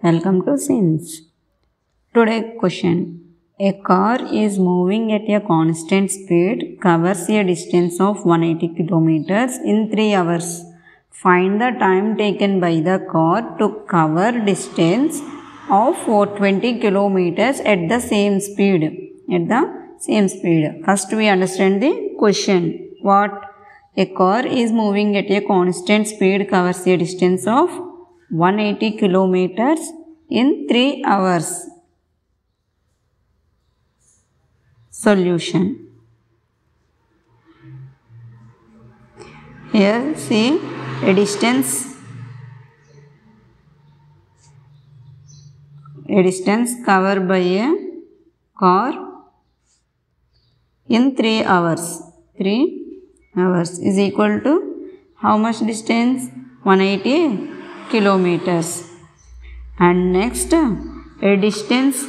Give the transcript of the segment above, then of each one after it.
Welcome to Science. Today question. A car is moving at a constant speed, covers a distance of 180 kilometers in 3 hours. Find the time taken by the car to cover distance of 420 kilometers at the same speed. First we understand the question. What? A car is moving at a constant speed, covers a distance of 180 kilometers in 3 hours. Solution. Here see a distance covered by a car in 3 hours. 3 hours is equal to how much distance? 180 kilometers. And next, a distance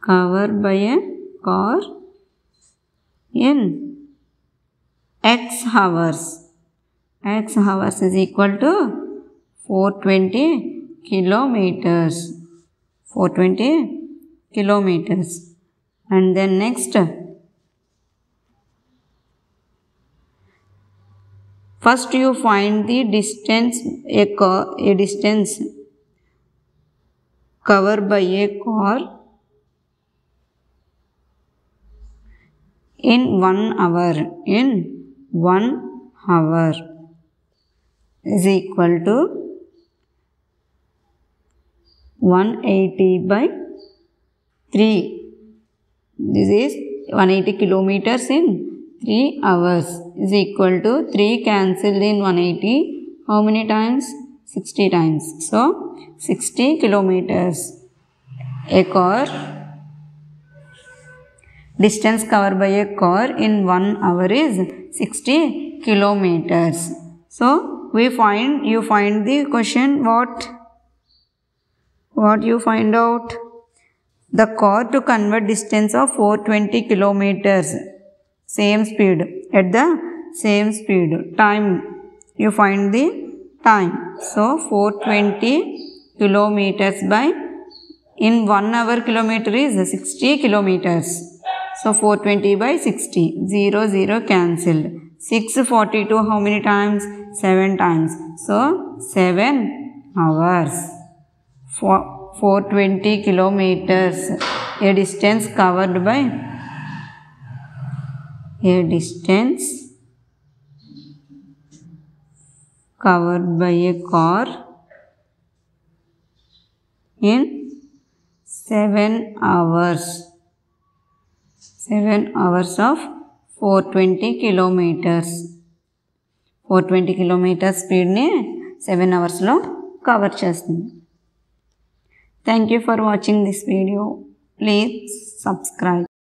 covered by a car in x hours. X hours is equal to 420 kilometers. 420 kilometers. And then next, first you find the distance a distance covered by a car in 1 hour. In 1 hour is equal to 180 by 3. This is 180 kilometers in 3 hours is equal to 3 cancelled in 180. How many times? 60 times. So, 60 kilometers. A car, distance covered by a car in 1 hour is 60 kilometers. So, you find the question what you find out? The car to convert distance of 420 kilometers. Same speed, at the same speed. Time, you find the time. So, 420 kilometers by, in 1 hour kilometer is 60 kilometers. So, 420 by 60, 0, 0 cancelled. 642 how many times? 7 times. So, 7 hours. 420 kilometers, a distance covered by a car in 7 hours. 7 hours of 420 kilometers. 420 kilometers speed ni 7 hours lo cover చేస్తుంది. Thank you for watching this video. Please subscribe.